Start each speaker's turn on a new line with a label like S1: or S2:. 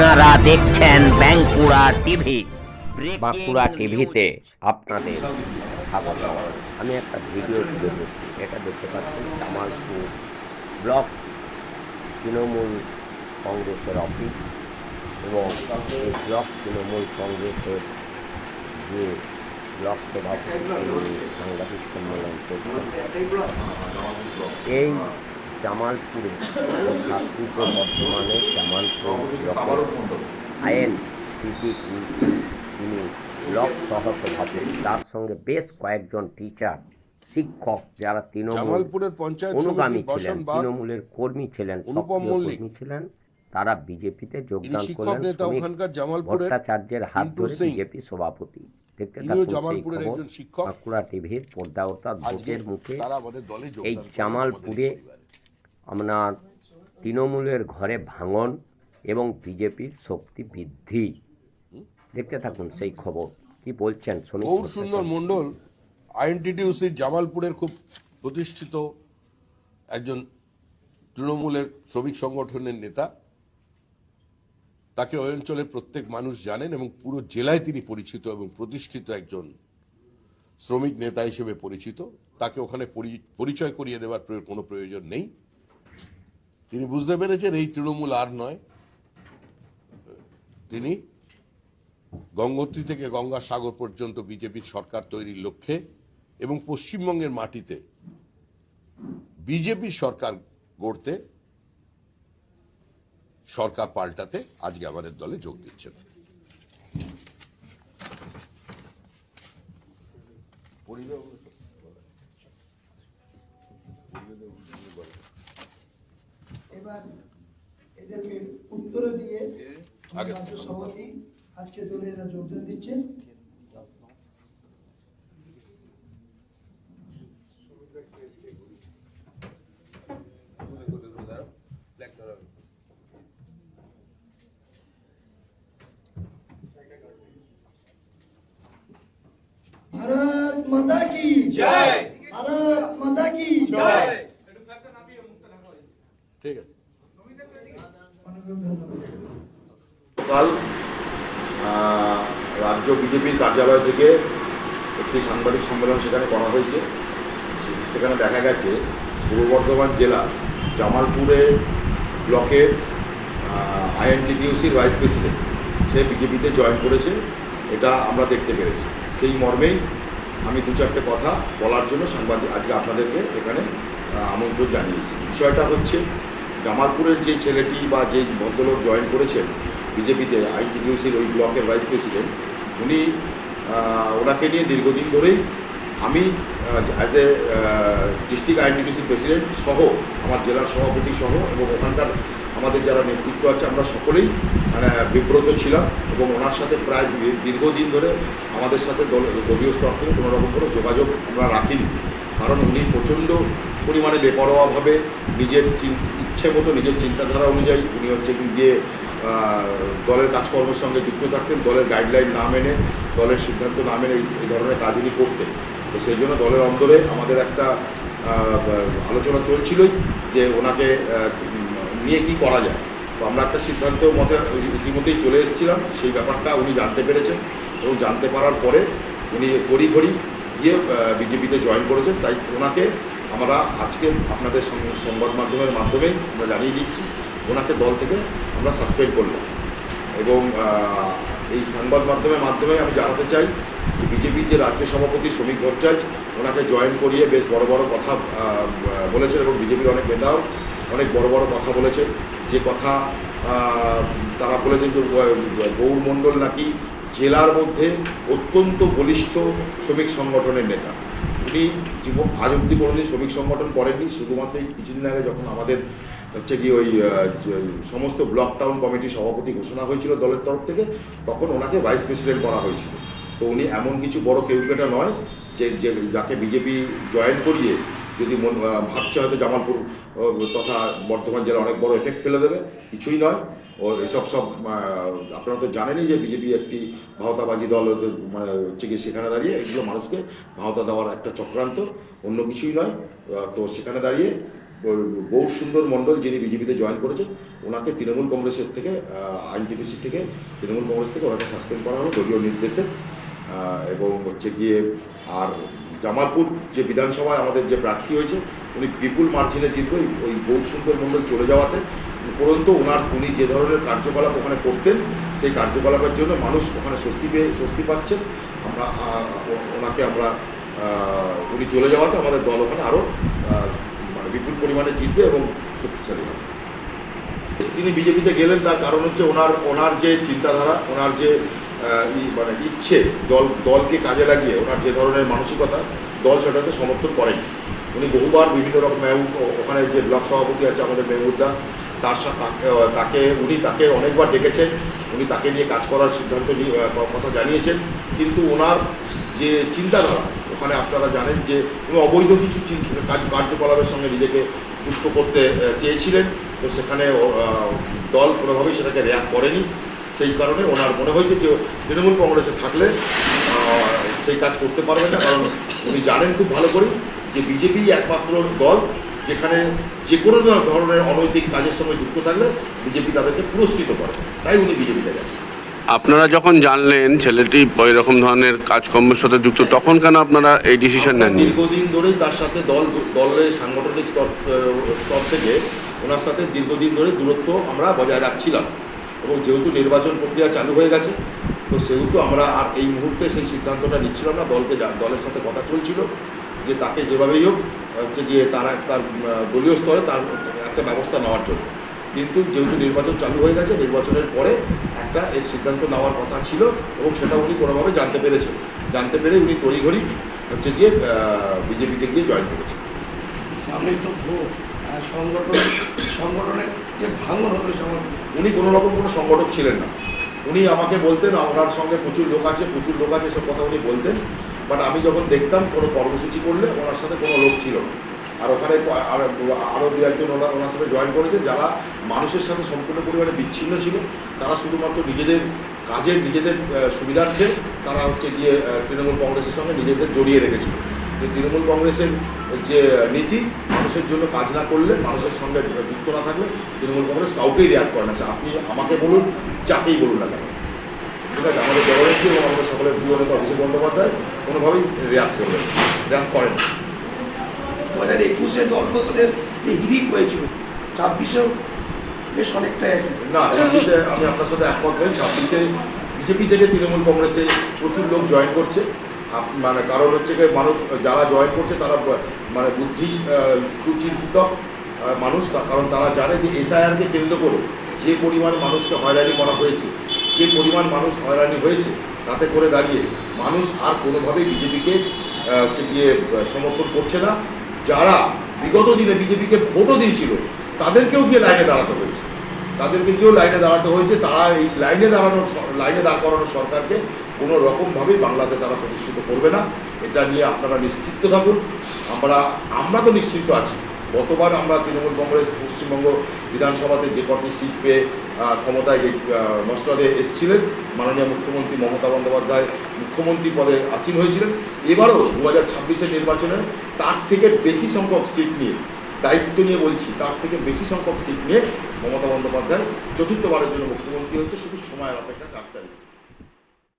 S1: আপনারা দেখছেন বাঁকুড়া টিভি। বাঁকুড়া টিভিতে আপনাদের স্বাগত। আমি একটা ভিডিও তুলে ধরছি, এটা দেখতে পাচ্ছেন জামালপুর ব্লক তৃণমূল কংগ্রেসের অফিস এবং এই ব্লক তৃণমূল কংগ্রেসের যে ব্লক সভাপতি সাংবাদিক সম্মেলন করছেন। এই জামালপুরে পূর্ব বর্ধমানের জামালপুর ব্লকের আইএন তিনি ব্লক সহসভাপতি, তার সঙ্গে বেশ কয়েকজন টিচার শিক্ষক যারা
S2: জামালপুরের পঞ্চায়েত
S1: অনুগামী ছিলেন, তৃণমূলের কর্মী ছিলেন, কর্মী ছিলেন, তারা বিজেপিতে যোগদান করলেন। ভট্টাচার্যের হাত ধরে বিজেপি সভাপতি। দেখতে থাকুন বাঁকুড়া টিভির পর্দা অর্থাৎ ভোটের মুখে এই জামালপুরে আপনার তৃণমূলের ঘরে ভাঙন এবং বিজেপির শক্তি বৃদ্ধি। দেখতে থাকুন সেই খবর কি বলছেন শুনুন।
S2: গৌর সুন্দর মণ্ডল আইএনটিটিউসির জামালপুরের খুব প্রতিষ্ঠিত একজন তৃণমূলের শ্রমিক সংগঠনের নেতা। তাকে ওই অঞ্চলের প্রত্যেক মানুষ জানেন এবং পুরো জেলায় তিনি পরিচিত এবং প্রতিষ্ঠিত একজন শ্রমিক নেতা হিসেবে পরিচিত। তাকে ওখানে পরিচয় করিয়ে দেওয়ার কোনো প্রয়োজন নেই। তিনি বুঝতে পেরেছেন এই তৃণমূল আর নয়, তিনি গঙ্গোত্রী থেকে গঙ্গাসাগর পর্যন্ত বিজেপির সরকার তৈরির লক্ষ্যে এবং পশ্চিমবঙ্গের মাটিতে বিজেপির সরকার গড়তে, সরকার পাল্টাতে আজকে আমাদের দলে যোগ দিচ্ছেন।
S3: এবার এদেরকে উত্তর দিয়ে রাজ্য সভাপতি আজকে দলে এরা যোগদান দিচ্ছে। ভারত মাতা কি জয়, ভারত মাতা কি জয়।
S2: ঠিক আছে,
S4: কাল রাজ্য বিজেপির কার্যালয় থেকে একটি সাংবাদিক সম্মেলন সেখানে করা হয়েছে। সেখানে দেখা গেছে পূর্ব বর্ধমান জেলা জামালপুরে ব্লকের আইএনটিটিউসির ভাইস প্রেসিডেন্ট সে বিজেপিতে জয়েন করেছে, এটা আমরা দেখতে পেরেছি। সেই মর্মেই আমি দু চারটে কথা বলার জন্য আজকে আপনাদেরকে এখানে আমন্ত্রণ জানিয়েছি। বিষয়টা হচ্ছে জামালপুরের যে ছেলেটি বা যে ভদ্রলোক জয়েন করেছেন বিজেপিতে আইএনটিটিউসির ওই ব্লকের ভাইস প্রেসিডেন্ট, ওনাকে নিয়ে দীর্ঘদিন ধরেই আমি অ্যাজ এ ডিস্ট্রিক্ট আইএনটিটিউসির প্রেসিডেন্ট সহ আমার জেলার সভাপতি সহ এবং ওখানকার আমাদের যারা নেতৃত্ব আছে আমরা সকলেই বিব্রত ছিলাম এবং ওনার সাথে প্রায় দীর্ঘদিন ধরে আমাদের সাথে দলীয় স্তর থেকে কোনো রকম কোনো যোগাযোগ আমরা রাখিনি। কারণ উনি প্রচণ্ড পরিমাণে বেপরোয়াভাবে নিজের ইচ্ছে মতো নিজের চিন্তাধারা অনুযায়ী উনি হচ্ছে গিয়ে দলের কাজকর্মের সঙ্গে যুক্ত থাকতেন, দলের গাইডলাইন না মেনে, দলের সিদ্ধান্ত না মেনে এই ধরনের কাজ উনি করতেন। তো সেই জন্য দলের অন্তরে আমাদের একটা আলোচনা চলছিলই যে ওনাকে নিয়ে কি করা যায়। তো আমরা একটা সিদ্ধান্ত মতে ইতিমধ্যেই চলে এসেছিলাম। সেই ব্যাপারটা উনি জানতে পেরেছেন এবং জানতে পারার পরে উনি ঘড়ি গিয়ে বিজেপিতে জয়েন করেছেন। তাই ওনাকে আমরা আজকে আপনাদের সংবাদ মাধ্যমের মাধ্যমেই আমরা জানিয়ে দিচ্ছি, ওনাকে দল থেকে আমরা সাসপেন্ড করলাম। এবং এই সংবাদ মাধ্যমের মাধ্যমে আমি জানাতে চাই যে বিজেপির যে রাজ্য সভাপতি শ্রমিক ভট্টাচার্য ওনাকে জয়েন করিয়ে বেশ বড় বড় কথা বলেছেন এবং বিজেপির অনেক নেতাও অনেক বড় বড় কথা বলেছেন। যে কথা তারা বলেছেন যে গৌর মণ্ডল নাকি জেলার মধ্যে অত্যন্ত বলিষ্ঠ শ্রমিক সংগঠনের নেতা। উনি আজ অব্দি কোনোদিন শ্রমিক সংগঠন করেননি, শুধুমাত্র এই কিছুদিন আগে যখন আমাদের হচ্ছে কি ওই সমস্ত ব্লক টাউন কমিটির সভাপতি ঘোষণা হয়েছিল দলের তরফ থেকে, তখন ওনাকে ভাইস প্রেসিডেন্ট করা হয়েছিল। তো উনি এমন কিছু বড় কেউকেটা নয় যে যাকে বিজেপি জয়েন করিয়ে যদি ভাবছে হয়তো জামালপুর তথা বর্ধমান জেলা অনেক বড় এফেক্ট ফেলে দেবে, কিছুই নয়। ও এসব আপনারা তো জানেনই যে বিজেপি একটি ভাওতাবাজি দল, মানে হচ্ছে গিয়ে সেখানে দাঁড়িয়ে এগুলো মানুষকে ভাওতা দেওয়ার একটা চক্রান্ত, অন্য কিছুই নয়। তো সেখানে দাঁড়িয়ে গৌর সুন্দর মণ্ডল যিনি বিজেপিতে জয়েন করেছেন, ওনাকে তৃণমূল কংগ্রেসের থেকে আইনটিটিউসি থেকে তৃণমূল কংগ্রেস থেকে ওনাকে সাসপেন্ড করা হলো দলীয় নির্দেশে। এবং হচ্ছে গিয়ে আর জামালপুর যে বিধানসভায় আমাদের যে প্রার্থী হয়েছে উনি বিপুল মার্জিনে জিতবে ওই গৌর সুন্দর মণ্ডল চলে যাওয়াতে। উপরন্তু উনি যে ধরনের কার্যকলাপ ওখানে করতেন সেই কার্যকলাপের জন্য মানুষ ওখানে স্বস্তি পাচ্ছেন। আমরা উনি চলে যাওয়াতে আমাদের দল ওখানে আরও মানে বিপুল পরিমাণে জিতবে এবং শক্তিশালী হবে। তিনি বিজেপিতে গেলেন তার কারণ হচ্ছে ওনার যে চিন্তাধারা, ওনার যে মানে ইচ্ছে দলকে কাজে লাগিয়ে ওনার যে ধরনের মানসিকতা, দল সেটাকে সমর্থন করেন। উনি বহুবার বিভিন্ন রকম ওখানে যে ব্লক সভাপতি আছে আমাদের মেহমুদা, তার সাথে তাকে অনেকবার ডেকেছেন, উনি তাকে নিয়ে কাজ করার সিদ্ধান্ত কথা জানিয়েছেন। কিন্তু ওনার যে চিন্তাধারা, ওখানে আপনারা জানেন যে উনি অবৈধ কিছু কার্যকলাপের সঙ্গে নিজেকে যুক্ত করতে চেয়েছিলেন, তো সেখানে দল কোনোভাবেই সেটাকে রিঅ্যাক্ট করেনি। সেই কারণে ওনার মনে হয়েছে যে তৃণমূল কংগ্রেসে থাকলে সেই কাজ করতে পারবে না, কারণ উনি জানেন খুব ভালো করে যে বিজেপি একমাত্র দল যেখানে যে কোনো ধরনের অনৈতিক কাজের সঙ্গে যুক্ত থাকলে বিজেপি তাদেরকে পুরস্কৃত করে, তাই উনি বিজেপিতে গেছেন।
S5: আপনারা যখন জানলেন ছেলেটি এরকম ধরনের কাজকর্মের সাথে যুক্ত, তখন কেন আপনারা এই ডিসিশন নেন?
S4: দীর্ঘদিন ধরেই তার সাথে দলের সাংগঠনিক স্তর থেকে ওনার সাথে দীর্ঘদিন ধরে দূরত্ব আমরা বজায় রাখছিলাম, এবং যেহেতু নির্বাচন প্রক্রিয়া চালু হয়ে গেছে তো সেহেতু আমরা আর এই মুহূর্তে সেই সিদ্ধান্তটা নিচ্ছিলাম না। দলের সাথে কথা চলছিল যে তাকে যেভাবেই হোক হচ্ছে গিয়ে তার দলীয় স্তরে তার একটা ব্যবস্থা নেওয়ার জন্য। কিন্তু যেহেতু নির্বাচন চালু হয়ে গেছে, নির্বাচনের পরে একটা এর সিদ্ধান্ত নেওয়ার কথা ছিল এবং সেটা উনি কোনোভাবে জানতে পেরে উনি তড়িঘড়ি হচ্ছে গিয়ে বিজেপিতে গিয়ে জয়েন করেছেন।
S3: সামনে তো ভোট, সংগঠনের যে ভাঙন হতো,
S4: উনি কোনো সংগঠক ছিলেন না। উনি আমাকে বলতেন ওনার সঙ্গে প্রচুর লোক আছে এসব কথা উনি বলতেন, বাট আমি যখন দেখতাম কোনো কর্মসূচি করলে ওনার সাথে কোনো লোক ছিল না। আর ওখানে আরও দু একজন ওনার সাথে জয়েন করেছে যারা মানুষের সাথে সম্পূর্ণ পরিমাণে বিচ্ছিন্ন ছিল। তারা শুধুমাত্র নিজেদের সুবিধার্থে তারা হচ্ছে গিয়ে তৃণমূল কংগ্রেসের সঙ্গে নিজেদের জড়িয়ে রেখেছিল। যে তৃণমূল কংগ্রেসের যে নীতি, মানুষের জন্য কাজ না করলে, মানুষের সঙ্গে যুক্ত না থাকলে তৃণমূল কংগ্রেস কাউকেই রিয়াক্ট করে না। আপনি আমাকে বলুন, যাকেই বলুন না কেন, ঠিক আছে? আমাদের জগনেত্রী এবং আমাদের সকলের প্রিয় নেতা অভিষেক বন্দ্যোপাধ্যায় কোনোভাবেই রিয়াক্ট করেন।
S3: 2021-এ দলগতদের হিরিক হয়েছিল, 26-এও বেশ অনেকটাই
S4: না। 26-এ আমি আপনার সাথে একমত নই। 26-এ বিজেপি থেকে তৃণমূল কংগ্রেসে প্রচুর লোক জয়েন করছে। মানে কারণ হচ্ছে যে মানুষ যারা জয়েন করছে তারা মানে বুদ্ধি সুচিন্তিত মানুষ, কারণ তারা জানে যে এসআইআরকে কেন্দ্র করে যে পরিমাণ মানুষকে হয়রানি করা হয়েছে, যে পরিমাণ মানুষ হয়রানি হয়েছে, তাতে করে দাঁড়িয়ে মানুষ আর কোনোভাবেই বিজেপিকে হচ্ছে গিয়ে সমর্থন করছে না। যারা বিগত দিনে বিজেপিকে ভোটও দিয়েছিল তাদেরকেও গিয়ে লাইনে দাঁড়াতে হয়েছে। তারা এই লাইনে দাঁড় করানো সরকারকে কোনো রকমভাবেই বাংলাতে তারা প্রতিষ্ঠিত করবে না। এটা নিয়ে আপনারা নিশ্চিত থাকুন। আমরা তো নিশ্চিত আছি। গতবার আমরা তৃণমূল কংগ্রেস পশ্চিমবঙ্গ বিধানসভাতে যে কটি সিট পেয়ে ক্ষমতায় মসনদে এসেছিলেন, মাননীয় মুখ্যমন্ত্রী মমতা বন্দ্যোপাধ্যায় মুখ্যমন্ত্রী পদে আসীন হয়েছিলেন। এবারও 2026-এর নির্বাচনে তার থেকে বেশি সংখ্যক সিট নিয়ে, দায়িত্ব নিয়ে বলছি, তার থেকে বেশি সংখ্যক সিট নিয়ে মমতা বন্দ্যোপাধ্যায় চতুর্থবারের জন্য মুখ্যমন্ত্রী হচ্ছে। শুধু সময়ের অপেক্ষা, 4 তারিখ।